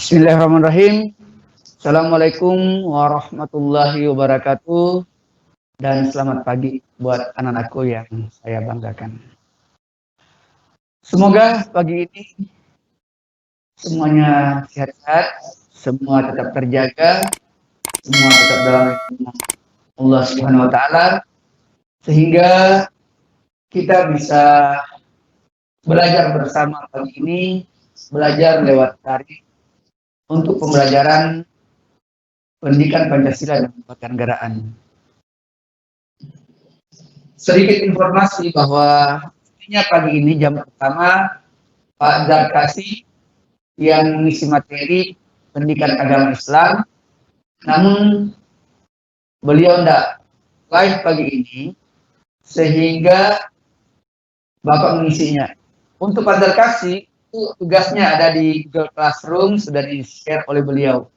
Bismillahirrahmanirrahim. Assalamualaikum warahmatullahi wabarakatuh. Dan selamat pagi buat anak-anakku yang saya banggakan. Semoga pagi ini semuanya sehat-sehat, semua tetap terjaga, semua tetap dalam lindungan Allah Subhanahu wa taala, sehingga kita bisa belajar bersama pagi ini, belajar lewat daring untuk pembelajaran pendidikan Pancasila dan Kewarganegaraan. Sedikit informasi bahwa pagi ini jam pertama Pak Zarkasi yang mengisi materi pendidikan agama Islam, namun beliau tidak live pagi ini sehingga Bapak mengisinya. Untuk Pak Zarkasi tugasnya ada di Google Classroom, sudah di-share oleh beliau.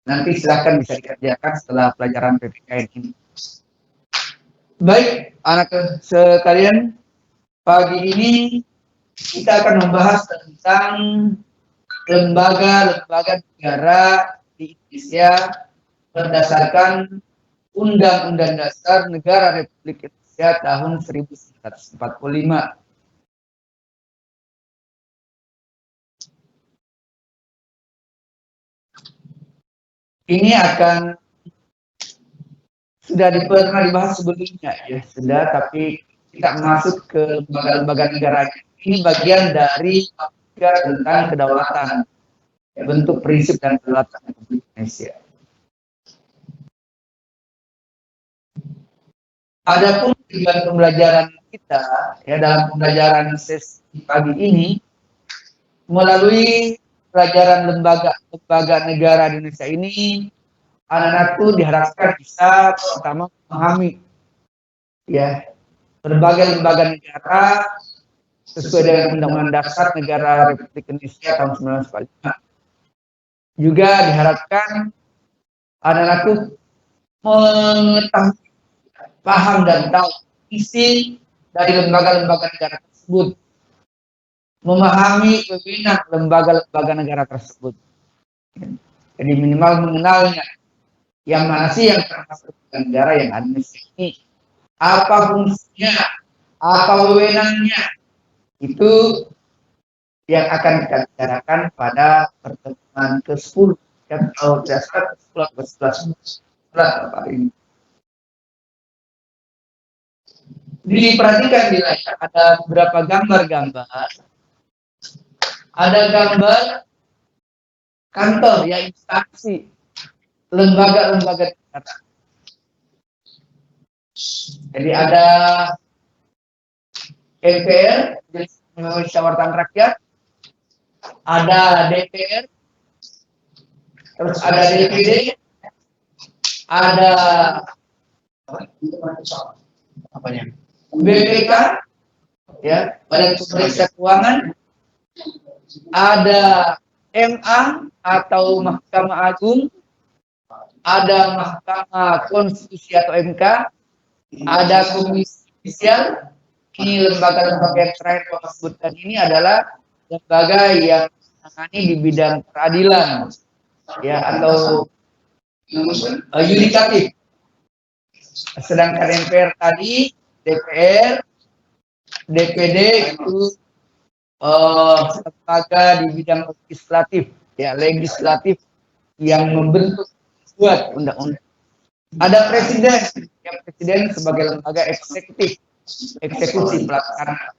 Nanti silakan bisa dikerjakan setelah pelajaran PPKN ini. Baik, anak sekalian, pagi ini kita akan membahas tentang lembaga-lembaga negara di Indonesia berdasarkan Undang-Undang Dasar Negara Republik Indonesia tahun 1945. Ini akan sudah pernah dibahas sebelumnya ya, sudah, tapi kita masuk ke lembaga-lembaga negara. Ini bagian dari tentang kedaulatan, bentuk prinsip dan kedaulatan Republik Indonesia. Adapun tujuan pembelajaran kita ya dalam pembelajaran sesi pagi ini melalui pelajaran lembaga negara di Indonesia ini, anak-anakku diharapkan bisa pertama memahami ya berbagai lembaga negara sesuai dengan Undang-Undang Dasar Negara Republik Indonesia tahun 1945. Juga diharapkan anak-anakku mengetahui, paham dan tahu isi dari lembaga-lembaga negara tersebut, memahami wewenang lembaga-lembaga negara tersebut. Jadi minimal mengenalnya, yang mana sih yang termasuk negara yang ada di sini, apa fungsinya, apa wewenangnya, itu yang akan kita bicarakan pada pertemuan ke-10 atau dasar ke-11 ini. Diperhatikan di layar ada beberapa gambar-gambar. Ada gambar kantor ya, instansi lembaga-lembaga negara. Jadi ada MPR, Musyawarah Rakyat, ada DPR, terus ada DPD, ada BPK, ya, Badan Pemeriksa Keuangan, ada MA atau Mahkamah Agung, ada Mahkamah Konstitusi atau MK, ada Komisi Judisial. Ini lembaga-lembaga yang terakhir yang sebutkan ini adalah lembaga yang menangani di bidang peradilan ya atau yudikatif. Sedangkan MPR tadi, DPR, DPD itu lembaga di bidang legislatif ya, legislatif yang membentuk buat undang-undang. Ada presiden, ya, presiden sebagai lembaga eksekutif, eksekusi pelaksana.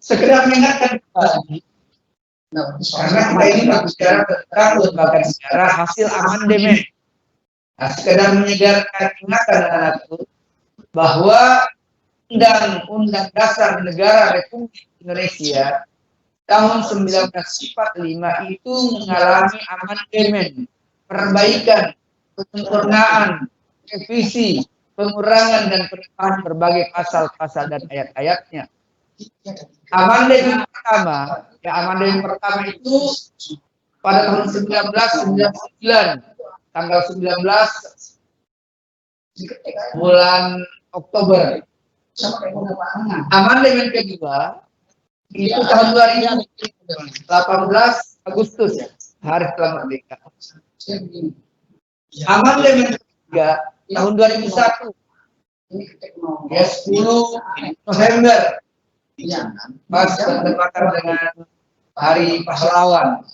Sekedar mengingatkan kembali, karena kita ini berbicara tentang lembaga negara hasil amandemen. Nah, sekedar menyegarkan ingatan anak-anakku bahwa Undang-Undang Dasar Negara Republik Indonesia tahun 1945 itu mengalami amandemen, perbaikan, penyempurnaan, revisi, pengurangan dan penambahan berbagai pasal-pasal dan ayat-ayatnya. Amandemen pertama itu pada tahun 1999, tanggal 19 bulan Oktober. Amandemen kedua itu tahun 2018 Agustus, hari setelah merdeka. Amandemen ketiga tahun 2001, ya 10 November, pas bertepatan dengan Hari Pahlawan.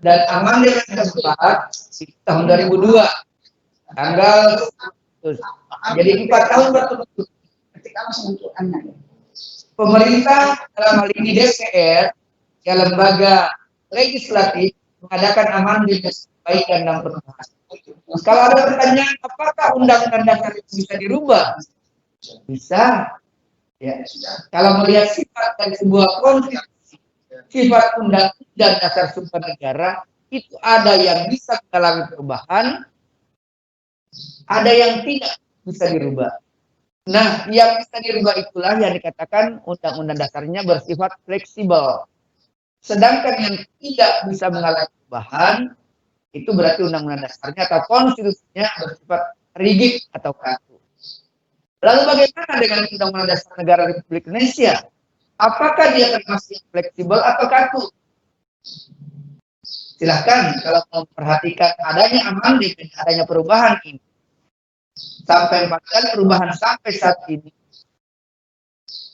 Dan amandemen keempat tahun 2002, tanggal jadi 4 tahun berturut-turut. Pemerintah dalam hal ini DPR, ya lembaga legislatif, mengadakan amandemen perbaikan dan perubahan. Kalau ada pertanyaan, apakah undang-undang dasar itu bisa dirubah? Bisa. Ya. Kalau melihat sifat dari sebuah konstitusi, sifat undang-undang dasar sebuah negara, itu ada yang bisa mengalami perubahan, ada yang tidak bisa dirubah. Nah, yang bisa dirubah itulah yang dikatakan undang-undang dasarnya bersifat fleksibel. Sedangkan yang tidak bisa mengalami perubahan, itu berarti undang-undang dasarnya atau konstitusinya bersifat rigid atau kaku. Lalu bagaimana dengan undang-undang dasar negara Republik Indonesia? Apakah dia termasuk fleksibel atau kaku? Silahkan kalau mau perhatikan adanya amandemen, adanya perubahan ini. Sampai 4 kali perubahan sampai saat ini.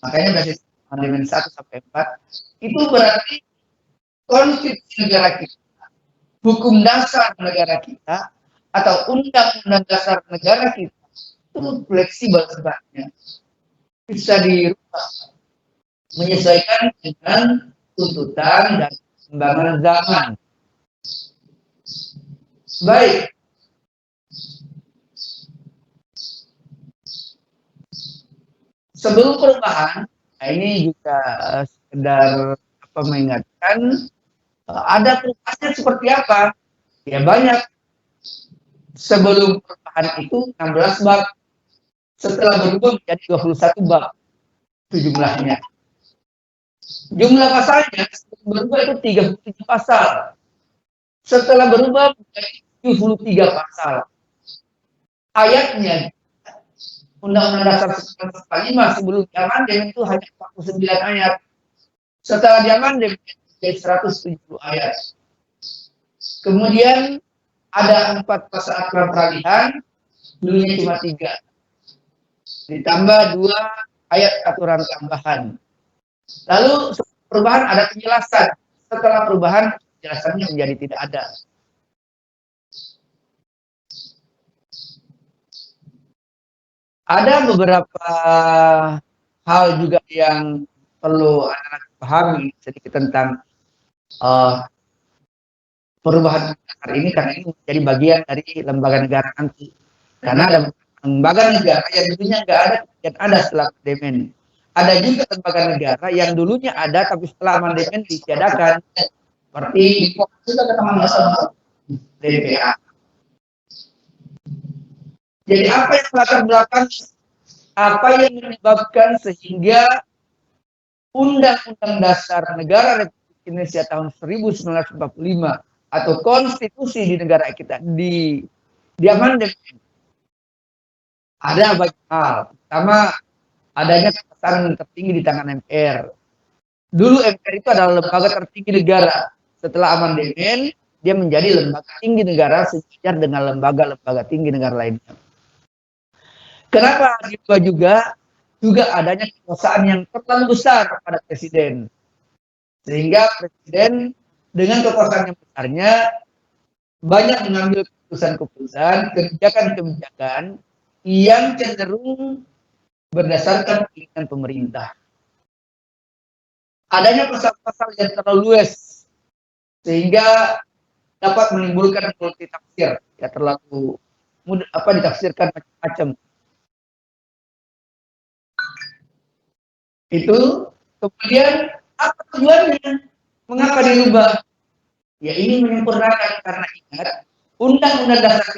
Makanya basis amandemen 1 sampai 4 itu berarti konstitusi negara kita, hukum dasar negara kita, atau undang-undang dasar negara kita itu fleksibel sifatnya, bisa dirubah menyesuaikan dengan tuntutan dan perkembangan zaman. Baik. Sebelum perubahan, nah ini juga sekedar mengingatkan ada perubahannya seperti apa? Ya banyak. Sebelum perubahan itu 16 bab. Setelah berubah menjadi 21 bab. Itu jumlahnya. Jumlah pasalnya sebelum berubah itu 37 pasal. Setelah berubah menjadi 73 pasal. Ayatnya Undang-Undang Dasar 1945 sebelum diamandemen itu hanya 49 ayat. Setelah diamandemen menjadi 170 ayat. Kemudian ada 4 pasal pra peralihan, dulunya cuma 3. Ditambah 2 ayat aturan tambahan. Lalu perubahan ada penjelasan. Setelah perubahan penjelasannya menjadi tidak ada. Ada beberapa hal juga yang perlu anak-anak pahami sedikit tentang perubahan dasar ini, karena ini menjadi bagian dari lembaga negara nanti. Karena ada lembaga negara yang dulunya nggak ada, dan ada setelah amandemen. Ada juga lembaga negara yang dulunya ada, tapi setelah amandemen ditiadakan, seperti DPA. Jadi apa yang latar belakang, apa yang menyebabkan sehingga Undang-Undang Dasar Negara Republik Indonesia tahun 1945 atau konstitusi di negara kita di amandemen? Ada banyak hal. Pertama, adanya kekuasaan tertinggi di tangan MPR. Dulu MPR itu adalah lembaga tertinggi negara. Setelah amandemen, dia menjadi lembaga tinggi negara sejajar dengan lembaga-lembaga tinggi negara lainnya. Kenapa diubah juga adanya kekuasaan yang terlalu besar pada presiden, sehingga presiden dengan kekuasaan yang besarnya banyak mengambil keputusan-keputusan, kebijakan-kebijakan yang cenderung berdasarkan keinginan pemerintah. Adanya pasal-pasal yang terlalu luas sehingga dapat menimbulkan multi tafsir, ya terlalu mudah ditafsirkan macam-macam. Itu kemudian apa tujuannya? Mengapa dirubah? Ya ini menyempurnakan, karena ingat Undang-Undang Dasar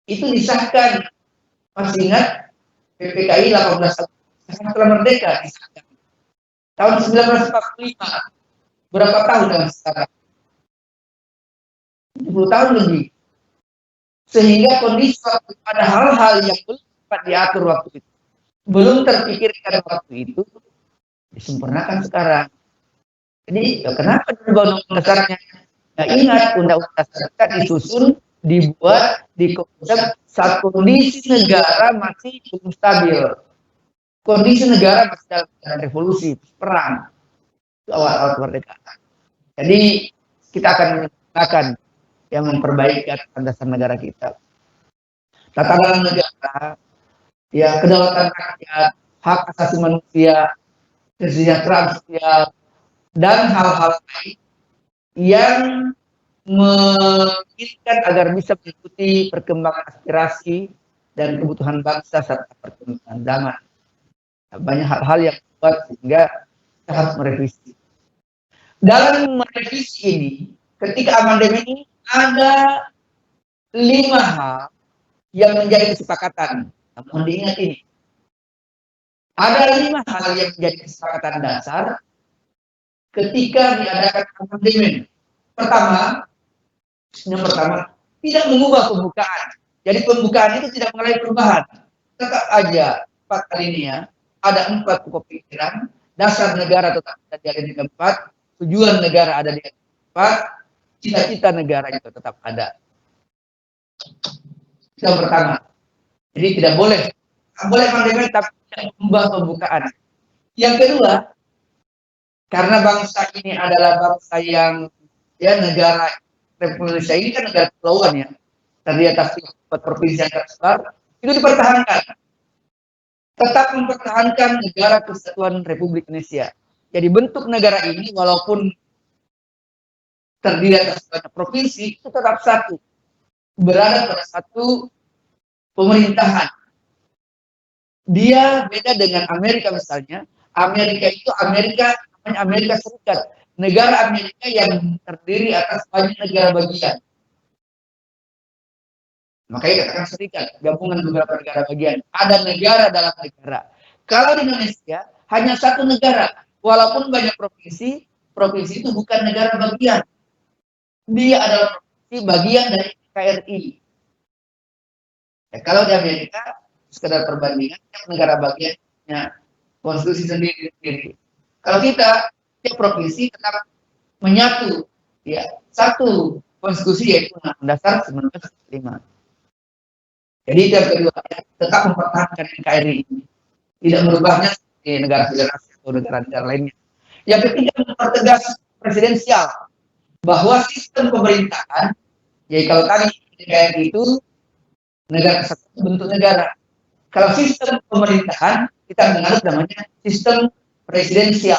itu disahkan, masih ingat PPKI 18 Agustus setelah merdeka disahkan tahun 1945. Berapa tahun dengan sekarang? 70 tahun lebih. Sehingga kondisi pada hal-hal yang belum dapat diatur waktu itu, belum terpikirkan waktu itu, disempurnakan sekarang. Jadi kenapa dirubah undang-undang dasarnya? Nah, ingat undang-undang dasar kita disusun, dibuat di konsep saat kondisi negara masih belum stabil. Kondisi negara masih dalam revolusi, perang, awal-awal kemerdekaan. Jadi kita akan menggunakan yang memperbaiki atas dasar negara kita. Tatanan negara, ya kedaulatan rakyat, hak asasi manusia, kesejahteraan sosial, dan hal-hal lain yang menginginkan agar bisa mengikuti perkembangan aspirasi dan kebutuhan bangsa serta perkembangan zaman. Banyak hal-hal yang membuat sehingga kita harus merevisi. Dalam merevisi ini, ketika amandemen ini ada 5 hal yang menjadi kesepakatan. Namun diingat ini, ada 5 hal yang menjadi kesepakatan dasar ketika diadakan amandemen. Yang pertama, tidak mengubah pembukaan. Jadi pembukaan itu tidak mengalami perubahan. Tetap aja 4 alinea, ada 4 pokok pikiran, dasar negara tetap ada di alinea 4, tujuan negara ada di alinea 4, cita-cita negara itu tetap ada. Yang pertama. Jadi tidak boleh amandemen tapi tidak mengubah pembukaan. Yang kedua, karena bangsa ini adalah bangsa yang ya negara Republik Indonesia ini kan negara kepulauan ya, terdiri atas 4 provinsi yang tersebar, itu dipertahankan. Tetap mempertahankan negara kesatuan Republik Indonesia. Jadi bentuk negara ini walaupun terdiri atas banyak provinsi, itu tetap satu. Berada pada satu pemerintahan. Dia beda dengan Amerika misalnya. Amerika itu Amerika Serikat. Negara Amerika yang terdiri atas banyak negara bagian. Makanya katakan serikat, gabungan beberapa negara bagian. Ada negara dalam negara. Kalau di Indonesia, hanya satu negara. Walaupun banyak provinsi, provinsi itu bukan negara bagian. Dia adalah provinsi bagian dari KRI. Ya, kalau di Amerika, sekedar perbandingan, negara bagiannya konstitusi sendiri. Kalau kita, tiap provinsi tetap menyatu. Ya, satu konstitusi yaitu Undang-Undang Dasar 1945. Jadi yang kedua, tetap mempertahankan NKRI ini. Tidak merubahnya seperti negara federasi atau negara-negara lainnya. Yang ketiga, mempertegas presidensial. Bahwa sistem pemerintahan, jadi kalau tadi NKRI itu negara kesatuan bentuk negara. Kalau sistem pemerintahan, kita menganut namanya sistem presidensial.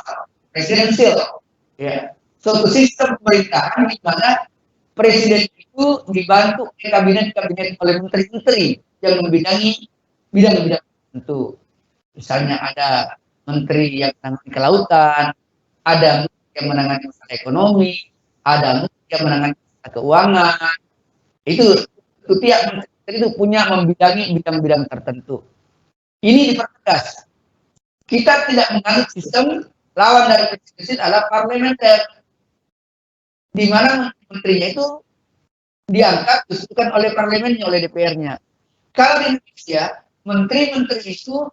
Ya. Suatu sistem pemerintahan di mana presiden itu dibantu kabinet-kabinet oleh menteri-menteri yang membidangi bidang-bidang tertentu. Misalnya ada menteri yang menangani kelautan, ada menteri yang menangani masalah ekonomi, ada menteri yang menangani masalah keuangan. Itu tiap menteri itu punya membidangi bidang-bidang tertentu. Ini dipertegas. Kita tidak menganut sistem lawan dari presiden adalah parlementer, di mana menterinya itu diangkat disusun oleh parlemennya, oleh DPR-nya. Kalau di Indonesia, menteri-menteri itu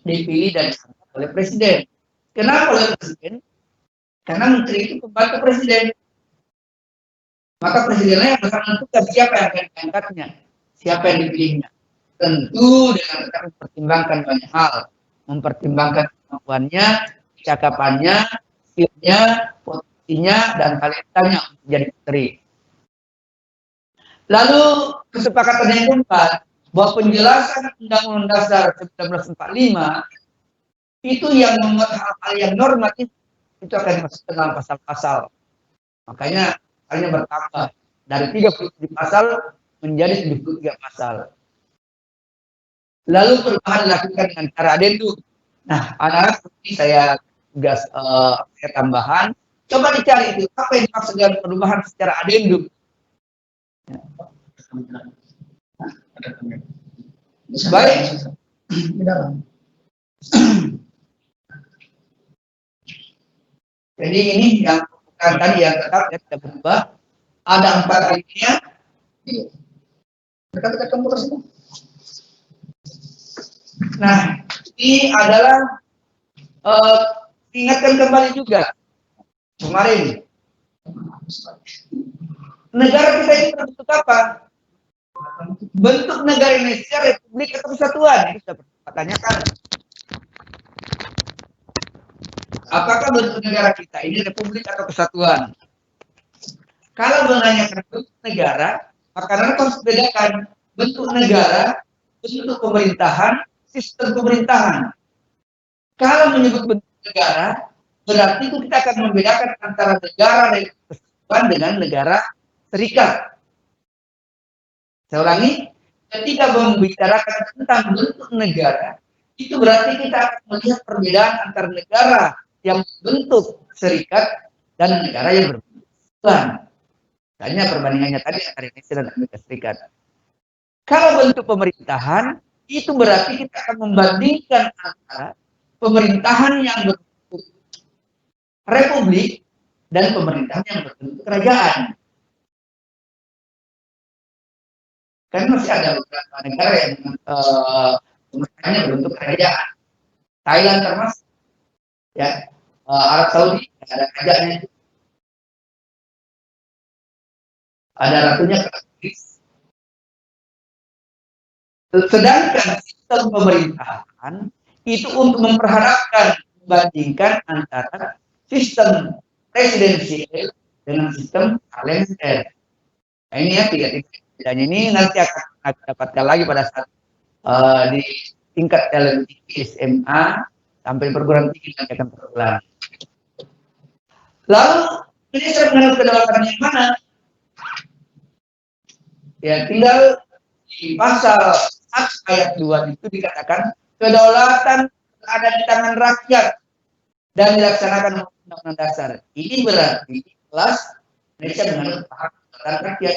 dipilih dan diangkat oleh presiden. Kenapa oleh presiden? Karena menteri itu pembantu presiden. Maka presidennya yang akan menentukan siapa yang akan diangkatnya, siapa yang dipilihnya. Tentu dengan tetap mempertimbangkan banyak hal, mempertimbangkan kemampuannya, cakapannya, skillnya, potensinya, dan talentanya menjadi menteri. Lalu kesepakatan yang keempat, bahwa penjelasan Undang-Undang Dasar 1945 itu yang membuat hal-hal yang normatif itu akan dimasukkan dalam pasal-pasal. Makanya hanya bertambah dari 37 pasal menjadi 73 pasal. Lalu perubahan dilakukan dengan cara adendum. Nah, anak-anak seperti saya tambahan, coba dicari itu apa yang dimaksud dengan perubahan secara adendum. Baik. Jadi ini yang bukan tadi yang tetap ya, tidak berubah. Ada 4 alinea. Dekat-dekat komputer semua. Nah, ini adalah ingatkan kembali juga kemarin. Negara kita ini berbentuk apa? Bentuk negara Indonesia Republik atau Kesatuan? Itu sudah pernah tanyakan. Apakah bentuk negara kita ini Republik atau Kesatuan? Kalau menanyakan bentuk negara, maka harus bedakan bentuk negara, bentuk pemerintahan, sistem pemerintahan. Kalau menyebut bentuk negara, berarti itu kita akan membedakan antara negara Kesatuan dengan negara serikat. Saya ulangi, ketika membicarakan tentang bentuk negara, itu berarti kita akan melihat perbedaan antara negara yang berbentuk serikat dan negara yang berbentuk Kesatuan. Misalnya perbandingannya tadi antara Indonesia dan Amerika Serikat. Kalau bentuk pemerintahan, itu berarti kita akan membandingkan antara pemerintahan yang berbentuk republik dan pemerintahan yang berbentuk kerajaan. Karena masih ada beberapa negara yang pemerintahnya berbentuk kerajaan. Thailand termasuk, ya, Arab Saudi ada kerajaannya, ada ratunya. Sedangkan sistem pemerintahan itu untuk memperhadapkan, membandingkan antara sistem presidensial dengan sistem parlementer. Nah, ini ya tiga dan ini nanti akan dapatkan lagi pada saat di tingkat yang tinggi SMA sampai perguruan tinggi nanti akan terulang. Lalu Indonesia mengenal kedaulatan yang mana? Ya tinggal di pasal 1 ayat 2 itu dikatakan kedaulatan ada di tangan rakyat dan dilaksanakan undang-undang dasar. Ini berarti kelas Indonesia mengenal hak kedaulatan rakyat.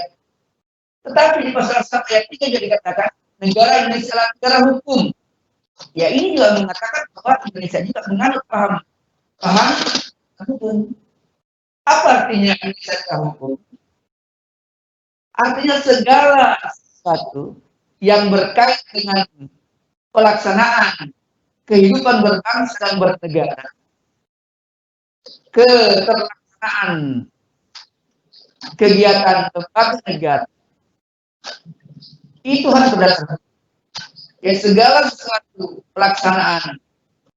Tetapi di pasal 1 ayat 3 juga dikatakan negara Indonesia adalah negara hukum. Ya ini juga mengatakan bahwa Indonesia juga menganut paham hukum. Apa artinya Indonesia negara hukum? Artinya segala sesuatu yang berkait dengan pelaksanaan kehidupan berbangsa dan bernegara, keterlaksanaan kegiatan lembaga negara, itu harus berdasarkan ya segala sesuatu pelaksanaan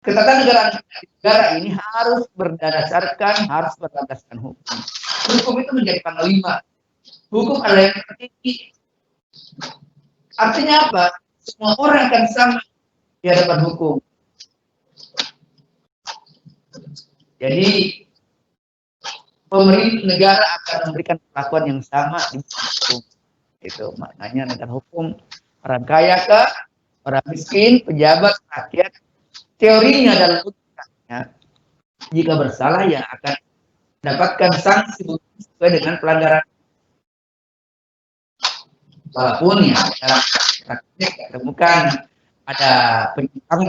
ketatanegaraan negara ini harus berdasarkan hukum. Hukum itu menjadi panglima. Hukum adalah yang tertinggi. Artinya apa? Semua orang akan sama di hadapan hukum. Jadi pemerintah negara akan memberikan perlakuan yang sama di hukum. Itu maknanya negara hukum. Orang kaya ke orang miskin, pejabat, rakyat. Teorinya dalam logikanya, jika bersalah ya akan mendapatkan sanksi sesuai dengan pelanggaran. Walaupun ya dalam praktik temukan ada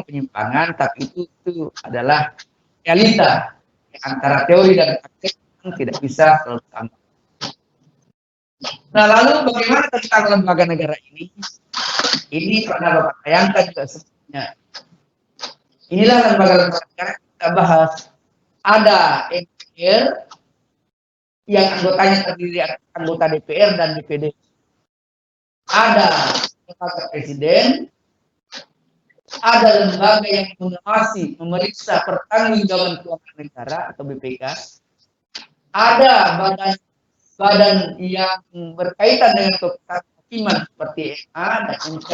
penyimpangan, tapi itu adalah realita antara teori dan praktik yang tidak bisa selalu sama. Nah lalu bagaimana tentang lembaga negara ini? Ini pernah Bapak tayangkan juga sebelumnya. Inilah lembaga-lembaga negara kita bahas. Ada MPR yang anggotanya terdiri anggota DPR dan DPD. Ada lembaga presiden, ada lembaga yang mengawasi, memeriksa pertanggungjawaban keuangan negara atau BPK, ada badan yang berkaitan dengan kehakiman seperti MA dan MK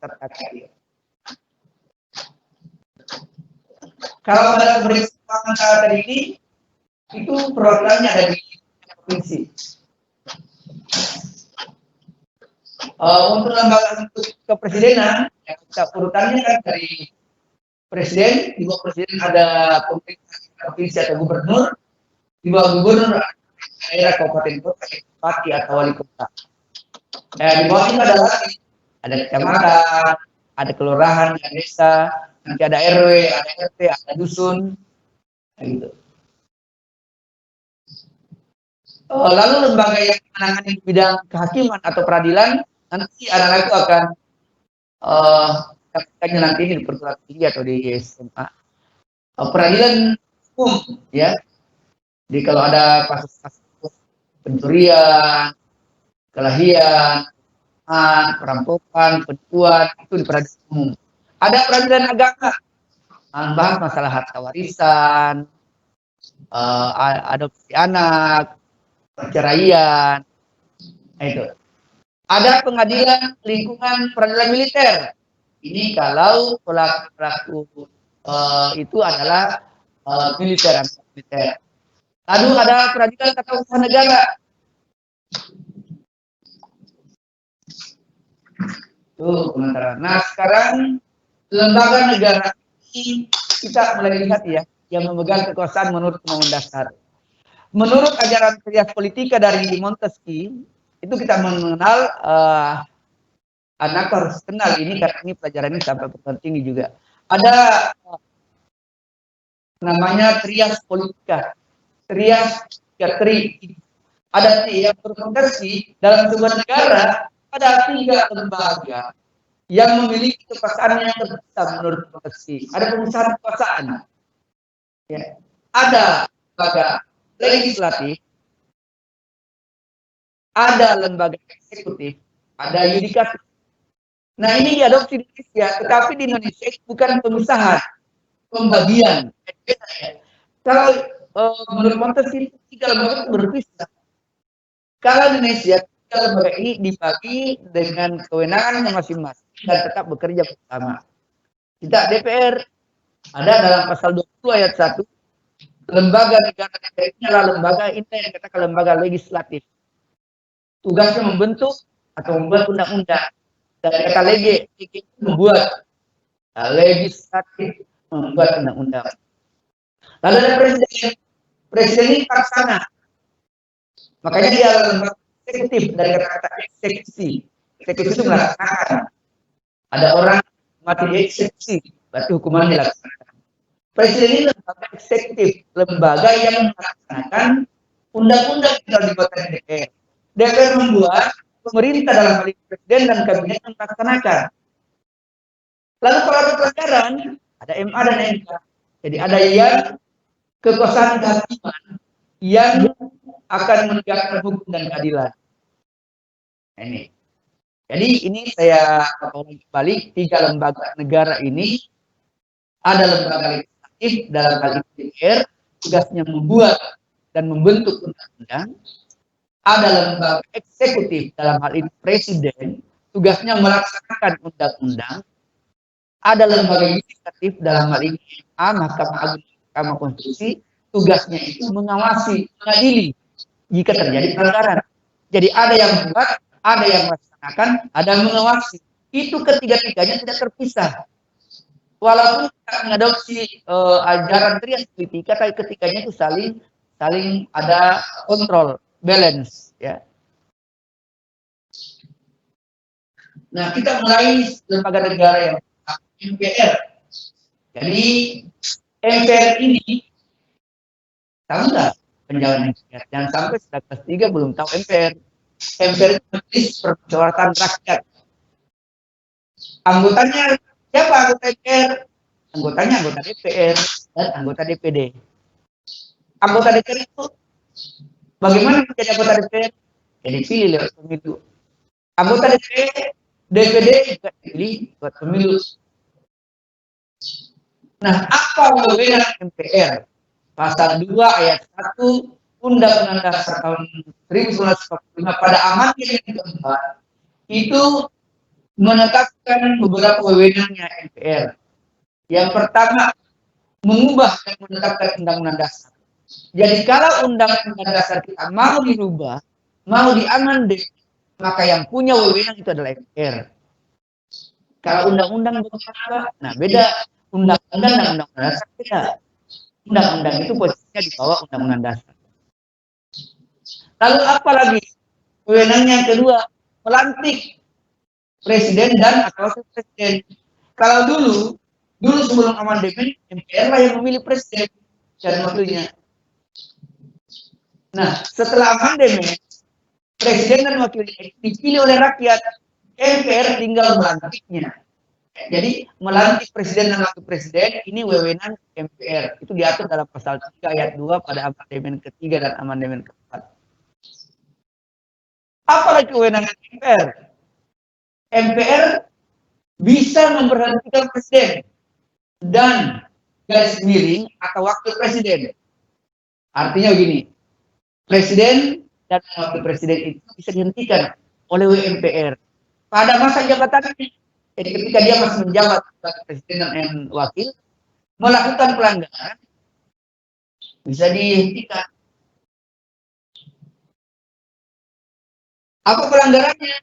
serta KPI. Kalau badan pemeriksa keuangan tadi ini, itu perwakilannya ada di provinsi. Untuk lembaga untuk kepresidenan, ya kita urutannya kan dari presiden, di bawah presiden ada pemerintah provinsi atau gubernur, di bawah gubernur ada daerah, kabupaten kota, bupati atau wali kota. Di bawah itu ada kecamatan, ada kelurahan, ada desa, nanti ada RW, ada RT, ada dusun, gitu. Lalu lembaga yang menangani bidang kehakiman atau peradilan nanti anak-anak itu akan katanya nanti di perguruan tinggi atau di SMA peradilan hukum ya Jadi kalau ada kasus-kasus pencurian, kelahiran, perampokan, penipuan, itu di peradilan umum. Ada peradilan agama, membahas masalah harta warisan, adopsi anak, perceraian, itu. Ada pengadilan lingkungan peradilan militer. Ini kalau pelaku itu adalah militer. Lalu ada peradilan tata usaha negara. Tuh komentar. Nah sekarang lembaga negara ini kita mulai lihat ya, yang memegang kekuasaan menurut Undang-Undang Dasar. Menurut ajaran trias politika dari Montesquieu, itu kita mengenal anak harus kenal ini karena ini pelajaran ini sampai perguruan tinggi juga. Ada namanya trias politika, trias tri. Ada yang berfungsi dalam sebuah negara. Ada 3 lembaga yang memiliki kekuasaan yang terbesar menurut Montesquieu. Ada pengusahaan kekuasaan. Ya. Ada lembaga legislatif, ada lembaga eksekutif, ada yudikatif. Nah ini diadopsi di Indonesia, tetapi di Indonesia bukan pemisahan, pembagian. Kalau menurut Montesquieu 3 lembaga itu berpisah. Kalau di Indonesia 3 lembaga ini dibagi dengan kewenangannya masing-masing dan tetap bekerja bersama. Kita DPR ada dalam pasal 20 ayat 1, lembaga negara ini adalah lembaga ini yang katakan lembaga legislatif. Tugasnya membentuk atau membuat undang-undang. Dari kata lege membuat, legislatif membuat undang-undang. Lalu ada presiden. Presiden ini pelaksana. Makanya dia lembaga eksekutif, dari kata-kata eksekusi. Eksekusi itu melaksanakan. Ada orang mati dieksekusi, berarti hukuman dilaksanakan. Presiden ini lembaga eksekutif, lembaga yang melaksanakan undang-undang yang dibuat oleh DPR. DPR membuat, pemerintah dalam hal ini presiden dan kabinet melaksanakan. Lalu kalau ada pelanggaran, ada MA dan MK. Jadi ada yang kekuasaan kehakiman yang akan menegakkan hukum dan keadilan. Ini. Jadi ini saya balik 3 lembaga negara ini. Ada lembaga legislatif dalam hal ini DPR, tugasnya membuat dan membentuk undang-undang. Ada lembaga eksekutif dalam hal ini presiden, tugasnya melaksanakan undang-undang. Ada lembaga yudikatif dalam hal ini Mahkamah Agung, Mahkamah Konstitusi, tugasnya itu mengawasi, mengadili jika terjadi pelanggaran. Jadi ada yang membuat, ada yang melaksanakan, ada yang mengawasi. Itu ketiga-tiganya tidak terpisah. Walaupun kita mengadopsi ajaran trias politika, tapi ketiganya itu saling ada kontrol, balance, ya. Nah, kita mulai lembaga negara yang MPR. Jadi MPR ini tahu nggak penjalan MPR? Jangan sampai sudah kelas 3 belum tahu MPR. MPR itu Majelis Permusyawaratan Rakyat. Anggotanya siapa anggota MPR? Anggotanya anggota DPR dan anggota DPD. Anggota DPR itu bagaimana menjadi anggota DPR? Ya dipilih lewat pemilu. Anggota DPD juga dipilih lewat pemilu. Nah, apa wewenang MPR? Pasal 2 ayat 1 Undang-Undang Dasar tahun 1945 pada amandemen yang keempat itu menetapkan beberapa wewenangnya MPR. Yang pertama, mengubah dan menetapkan Undang-Undang Dasar. Jadi kalau Undang-Undang Dasar kita mau dirubah, mau diamandemen, maka yang punya wewenang itu adalah MPR. Kalau undang-undang berubah, nah beda. Undang-undang dan undang-undang dasar beda. Undang-undang itu posisinya di bawah Undang-Undang Dasar. Lalu apa lagi? Wewenangnya yang kedua, melantik presiden dan atau wakil presiden. Kalau dulu sebelum amandemen, MPR lah yang memilih presiden dan wakilnya. Nah, setelah amandemen, presiden dan wakilnya dipilih oleh rakyat. MPR tinggal melantiknya. Jadi melantik presiden dan wakil presiden ini wewenang MPR. Itu diatur dalam pasal 3 ayat 2 pada amandemen ketiga dan amandemen keempat. Apalagi kewenangan MPR? MPR bisa memberhentikan presiden dan garis miring atau wakil presiden. Artinya begini, presiden dan wakil presiden itu bisa dihentikan oleh MPR pada masa jabatannya. Jadi ketika dia masih menjabat sebagai presiden dan wakil, melakukan pelanggaran, bisa dihentikan. Apa pelanggarannya?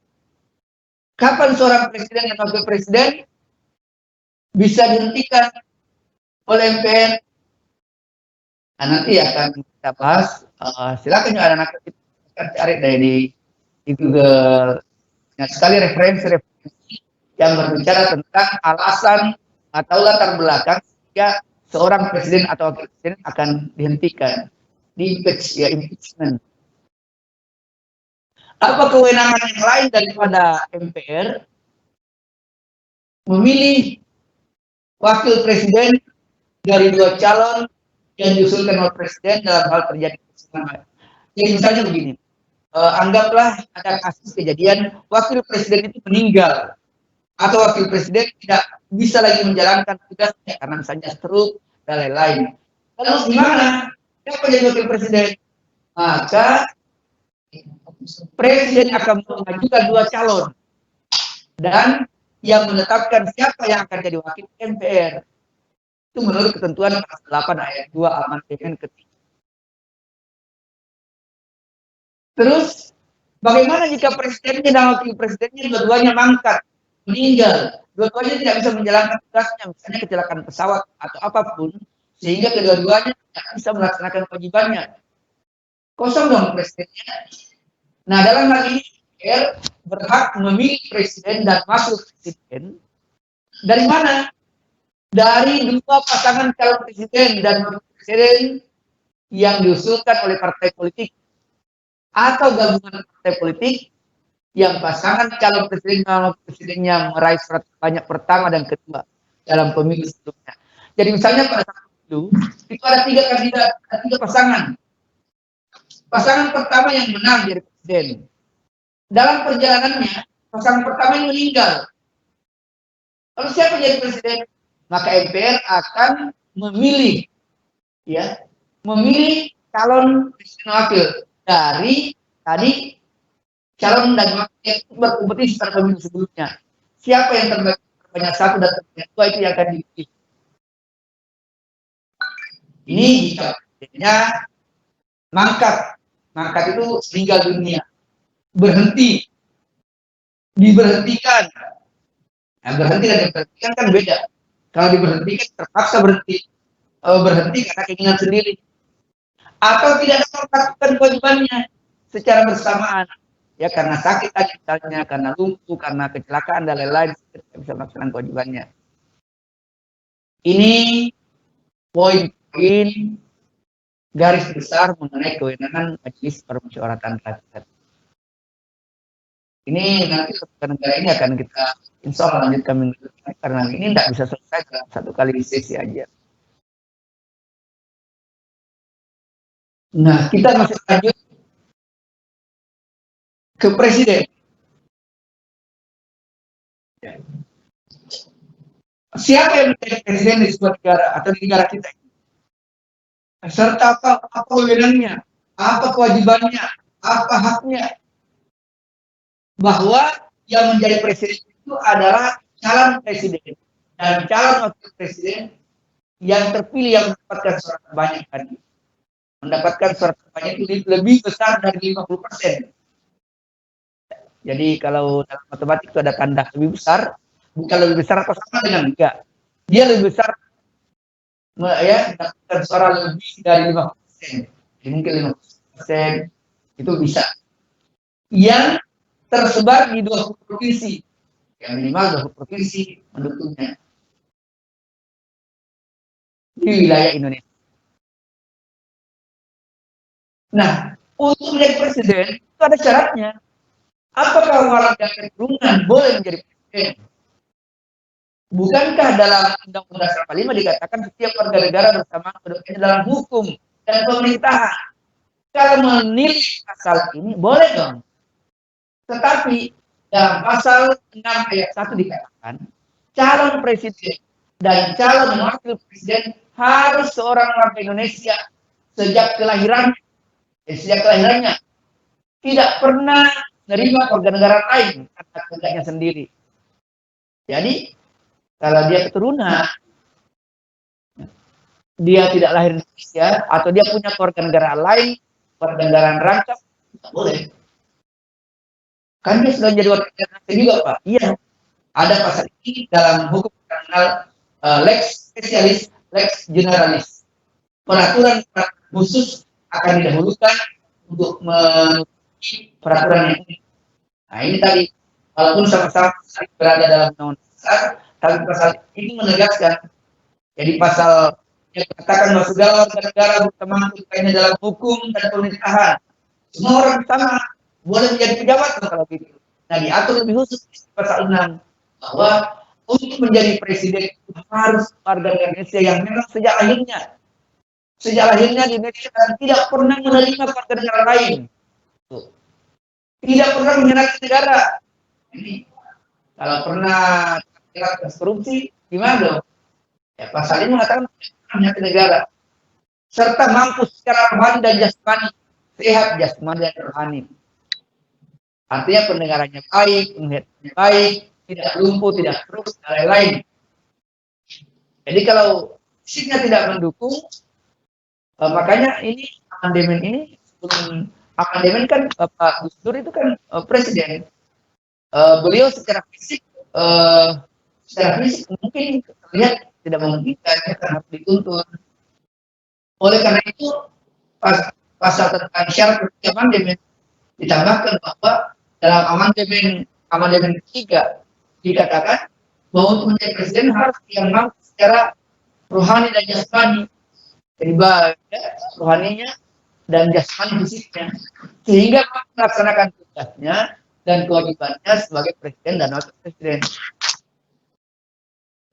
Kapan seorang presiden dan wakil presiden bisa dihentikan oleh MPR? Nah, nanti akan kita bahas. Silakan ya anak-anak kita cari di Google. Nah, sekali referensi yang berbicara tentang alasan atau latar belakang jika seorang presiden atau wakil presiden akan dihentikan, impeachment. Apa kewenangan yang lain daripada MPR? Memilih wakil presiden dari 2 calon yang diusulkan oleh presiden dalam hal terjadi kecurangan. Jadi misalnya begini, anggaplah ada kasus kejadian wakil presiden itu meninggal atau wakil presiden tidak bisa lagi menjalankan tugasnya karena misalnya stroke dan lain-lain. Lalu gimana? Siapa jadi wakil presiden? Maka presiden akan mengajukan 2 calon dan yang menetapkan siapa yang akan jadi wakil MPR. Itu menurut ketentuan pasal 8 ayat 2 amandemen ketiga. Terus bagaimana jika presidennya dan wakil presidennya dua-duanya mangkat, meninggal, dua-duanya tidak bisa menjalankan tugasnya, misalnya kecelakaan pesawat atau apapun, sehingga kedua-duanya tidak bisa melaksanakan kewajibannya. Kosong dong presidennya. Nah, dalam hal ini MPR berhak memilih presiden dan wakil presiden dari mana? Dari 2 pasangan calon presiden dan wakil presiden yang diusulkan oleh partai politik atau gabungan partai politik yang pasangan calon presiden dan wakil presidennya meraih suara banyak pertama dan kedua dalam pemilu sebelumnya. Jadi misalnya pada saat itu ada 3 kandidat, ada 3 pasangan. Pasangan pertama yang menang jadi presiden. Dalam perjalanannya, pasangan pertama yang meninggal. Lalu siapa jadi presiden? Maka MPR akan memilih calon presiden wakil dari tadi calon dan wakil yang berkompetisi pada pemilu sebelumnya. Siapa yang terbanyak 1 dan terbanyak 2 itu yang akan dipilih. Ini jika presidennya mangkat itu meninggal dunia, berhenti, diberhentikan. Nah, berhenti dan diberhentikan kan beda. Kalau diberhentikan terpaksa berhenti karena keinginan sendiri, atau tidak dapat melakukan kewajibannya secara bersamaan, ya karena sakit misalnya, karena lumpuh, karena kecelakaan dan lain-lain, tidak bisa melaksanakan kewajibannya. Ini poin-poin garis besar mengenai kewenangan Majelis Permusyawaratan Rakyat. Ini nanti negara ini akan kita insya Allah lanjutkan minggu depan, karena ini tidak bisa selesai dalam 1 kali sesi aja. Nah, kita masih lanjut ke presiden. Siapa yang menjadi presiden di sebuah negara atau di negara kita ini? Serta apa wewenangnya, apa kewajibannya, apa haknya. Bahwa yang menjadi presiden itu adalah calon presiden dan calon wakil presiden yang terpilih yang mendapatkan suara terbanyak tadi. Mendapatkan suara terbanyak itu lebih besar dari 50%. Jadi kalau dalam matematik itu ada tanda lebih besar, bukan lebih besar atau sama dengan enggak. Dia lebih besar mendapatkan suara lebih dari 50%. Jadi mungkin 50% itu bisa. Yang tersebar di 20 provinsi, yang minimal 20 provinsi mendukungnya di wilayah Indonesia. Nah, untuk menjadi presiden itu ada syaratnya. Apakah warga keturunan boleh menjadi presiden? Bukankah dalam Undang-Undang 45 dikatakan setiap warga negara bersama Undang-Undang 45 dikatakan setiap warga negara bersama kedudukannya dalam hukum dan pemerintahan. Kalau menilik pasal ini boleh dong. Tetapi dalam pasal 6 ayat 1 dikatakan calon presiden dan calon wakil presiden harus seorang warga Indonesia sejak kelahirannya. Sejak kelahirannya tidak pernah menerima warga negara lain atas kehendaknya sendiri. Jadi kalau dia keturunan, dia tidak lahir di Indonesia atau dia punya warga negara lain, warga negara rancak, tidak boleh. Kan dia sudah jadi warga negara juga, Pak. Iya. Ada pasal ini dalam hukum internasional lex specialis, lex generalis. Peraturan khusus akan didahulukan untuk menutupi peraturan yang ini. Nah ini tadi, walaupun sama-sama berada dalam undang-undang dasar, tapi pasal ini menegaskan. Jadi pasal yang katakan bahwa segala warga negara berteman kedudukannya dalam hukum dan pemerintahan. Semua orang sama boleh menjadi pejabat kalau gitu. Nah diatur lebih khusus di pasal 6 bahwa untuk menjadi presiden harus warga Indonesia yang memang sejak lahirnya di Indonesia tidak pernah menerima warga negara lain. Tidak pernah menyerahkan negara. Ini kalau pernah terlibat korupsi, gimana dong? Ya, pasal ini mengatakan menyerahkan negara serta mampu secara rohani dan jasmani, sehat jasmani dan rohani. Artinya pendengarannya baik, penglihatannya baik, tidak lumpuh, tidak stroke, dan lain-lain. Jadi kalau fisiknya tidak mendukung, makanya ini amandemen ini sebelum amandemen kan Pak Gus Dur itu kan presiden. Beliau secara fisik mungkin terlihat tidak memungkinkan karena harus dituntut. Oleh karena itu pasal tentang syarat amandemen ditambahkan bahwa dalam amandemen ketiga dikatakan bahwa untuk menjadi presiden harus yang mampu secara rohani dan jasmani, jadi rohaninya dan jasmani fisiknya, sehingga melaksanakan tugasnya dan kewajibannya sebagai presiden dan wakil presiden.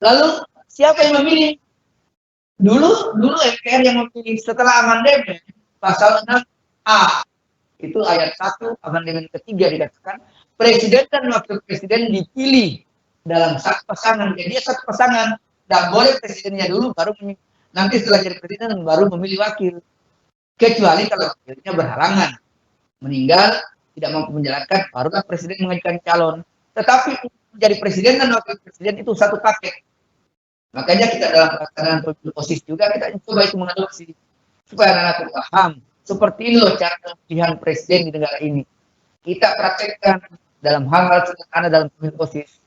Lalu siapa yang memilih? Dulu MPR yang memilih setelah amandemen pasal 6A itu ayat 1 amandemen ketiga dikatakan presiden dan wakil presiden dipilih dalam satu pasangan. Jadi satu pasangan, tidak boleh presidennya dulu baru nanti setelah jadi presiden baru memilih wakil. Kecuali kalau wakilnya berhalangan, meninggal, tidak mampu menjalankan, barulah presiden mengajukan calon. Tetapi menjadi presiden dan wakil presiden itu satu paket. Makanya kita dalam pelaksanaan pemilu OSIS juga kita coba itu mengadopsi supaya anak-anak paham. Seperti ini loh cara pemilihan presiden di negara ini. Kita praktekkan dalam hal-hal sederhana dalam pemilu OSIS.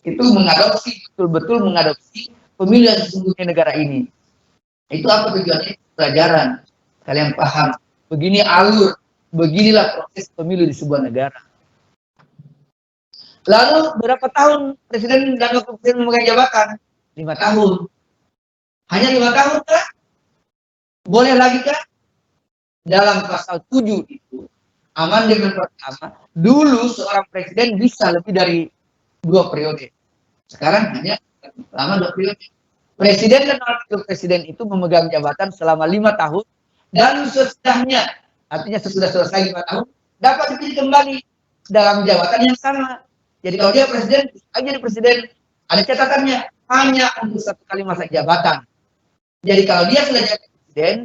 Itu mengadopsi, betul-betul mengadopsi pemilu yang sesungguhnya negara ini. Itu apa tujuannya? Pelajaran. Kalian paham. Begini alur, beginilah proses pemilu di sebuah negara. Lalu berapa tahun presiden dan wakil presiden memegang jabatan? 5 tahun. Hanya 5 tahun kah? Boleh lagi kah? Dalam pasal 7 itu, amandemen pertama, dulu seorang presiden bisa lebih dari 2 periode. Sekarang hanya selama 2 periode. Presiden dan wakil presiden itu memegang jabatan selama 5 tahun dan sesudahnya, artinya sesudah selesai 5 tahun, dapat dipilih kembali dalam jabatan yang sama. Jadi kalau dia presiden, jadi presiden, ada catatannya hanya untuk 1 kali masa jabatan. Jadi kalau dia sudah jadi presiden,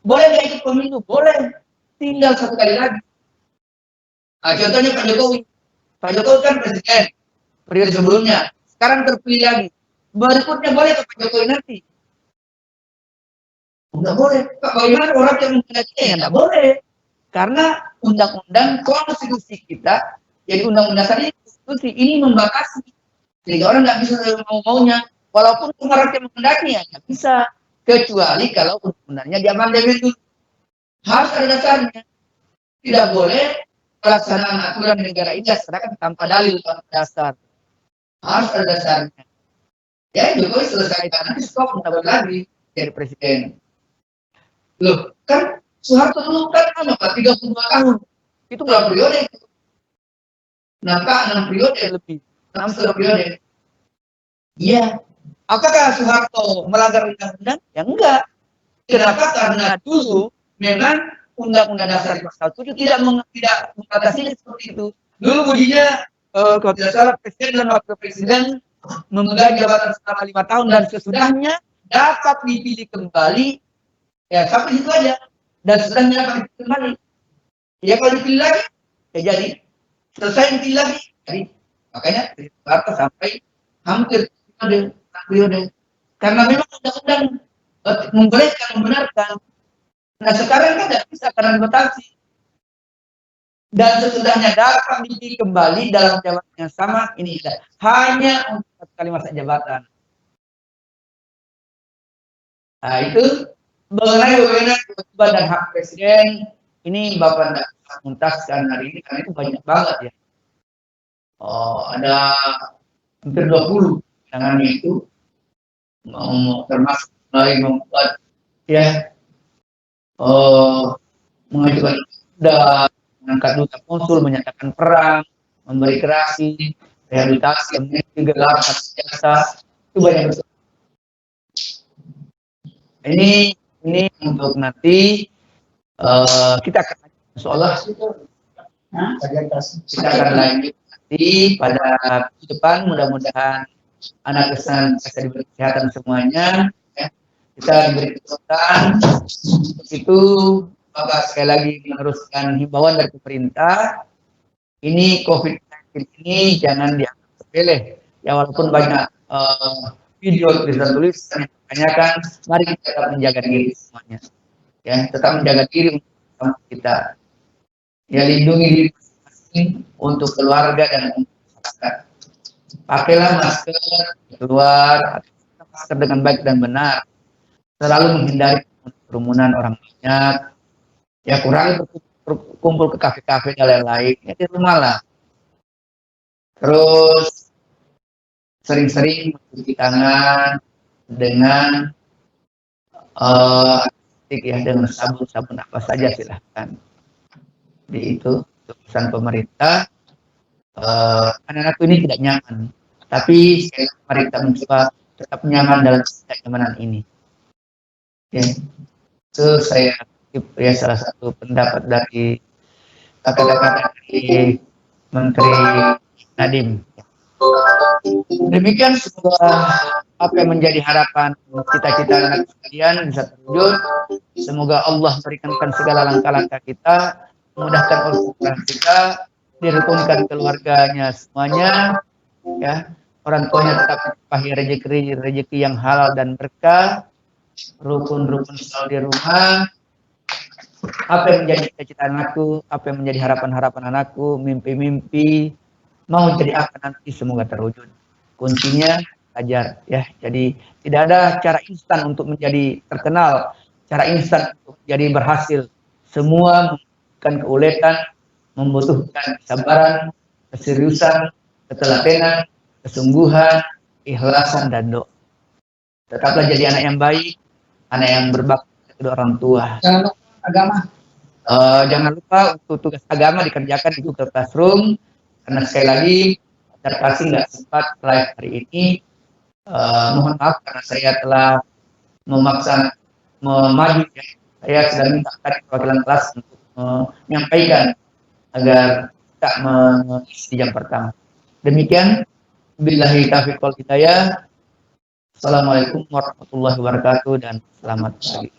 boleh nggak ikut pemilu? Boleh. Tinggal 1 kali lagi. Nah, contohnya Pak Jokowi. Pak Jokowi kan presiden periode sebelumnya. Sekarang terpilih lagi. Berikutnya boleh ke Pak Jokowi nanti? Enggak boleh. Pak, bagaimana orang yang menghendaki? Enggak boleh. Karena undang-undang konstitusi kita, jadi undang-undang dasar ini membatasi. Jadi orang nggak bisa mau-maunya. Walaupun rakyat yang menghendaki ya nggak bisa. Kecuali kalau undang-undangnya diamandemen itu. Harus ada dasarnya. Tidak boleh pelaksanaan aturan negara ini dilaksanakan tanpa dalil, tanpa dasar. Harus ada dasarnya. Ya Jokowi selesai nanti stop, tidak lagi jadi presiden. Loh, kan Soeharto dulu kan 32 tahun. Itu berapa periode? 6 periode lebih. 6 periode. Iya. Apakah Soeharto melanggar undang-undang? Ya enggak. Kenapa? Karena dulu memang Undang-Undang Dasar Pasal 7 tidak membatasi seperti itu. Dulu bunyinya kalau tidak salah presiden dan wakil presiden memegang jabatan selama 5 tahun dan sesudahnya dapat dipilih kembali. Ya sampai situ aja. Dan sesudahnya dapat dipilih kembali. Ya kalau dipilih lagi, ya jadi selesai dipilih lagi. Jadi makanya Soeharto sampai hampir periode. Karena memang undang-undang membolehkan, membenarkan. Nah sekarang kan tidak bisa karena dibatasi. Dan sesudahnya dapat dipilih kembali dalam jabatan yang sama, ini tidak. Hanya untuk satu kali masa jabatan. Nah itu mengenai wewenang kewajiban dan hak presiden, ini Bapak tidak menuntaskan hari ini karena itu banyak banget ya. Oh, ada hampir 20 tangannya itu, termasuk mulai membuat ya mengajukan dan mengangkat duta konsul, menyatakan perang, memberi gerasi, rehabilitasi, mengelola jasa, itu banyak. Ini untuk nanti kita akan seolah kita akan lanjut nanti pada depan, mudah-mudahan anak kesan bisa diberi kesehatan semuanya ya. Kita diberi kesehatan itu. Bapak sekali lagi meneruskan himbauan dari pemerintah, ini COVID-19 ini jangan dianggap sepele ya, walaupun banyak video tulisan-tulisan yang menanyakan, mari kita tetap menjaga diri semuanya ya, tetap menjaga diri untuk kita ya, lindungi diri masing-masing untuk keluarga dan untuk masyarakat. Pakailah masker keluar, masker dengan baik dan benar, selalu menghindari kerumunan orang banyak ya, kurangi berkumpul ke kafe-kafe dan lain-lain ya, di rumah lah. Terus sering-sering mencuci tangan dengan ya, dengan sabun apa saja silahkan. Di itu pesan pemerintah. Anak-anak ini tidak nyaman, tapi mari kita mencoba tetap nyaman dalam kenyamanan ini ya. Itu saya ya salah satu pendapat dari kata-kata dari Menteri Nadiem. Demikian semoga apa yang menjadi harapan cita-cita anak sekalian bisa terwujud. Semoga Allah meringankan segala langkah-langkah kita, memudahkan urusan kita, dirukunkan keluarganya semuanya, ya, orang tuanya tetap dilimpahi rezeki yang halal dan berkah, rukun-rukun selalu di rumah. Apa yang menjadi cita-cita anakku, apa yang menjadi harapan-harapan anakku, mimpi-mimpi, mau jadi apa nanti semoga terwujud. Kuncinya belajar ya. Jadi tidak ada cara instan untuk menjadi terkenal, cara instan untuk jadi berhasil. Semua membutuhkan keuletan, membutuhkan kesabaran, keseriusan, ketelatenan, kesungguhan, ikhlasan dan doa. Tetaplah jadi anak yang baik, anak yang berbakti kedua orang tua. Agama. Jangan lupa untuk tugas agama dikerjakan di Google Classroom, karena sekali lagi Kasih nggak sempat live hari ini. Mohon maaf karena saya telah memaksa memaju ya. Saya sudah minta tadi perwakilan kelas untuk menyampaikan agar tak mengisi jam pertama. Demikian, billahi taufiq wal hidayah. Assalamualaikum warahmatullahi wabarakatuh dan selamat pagi.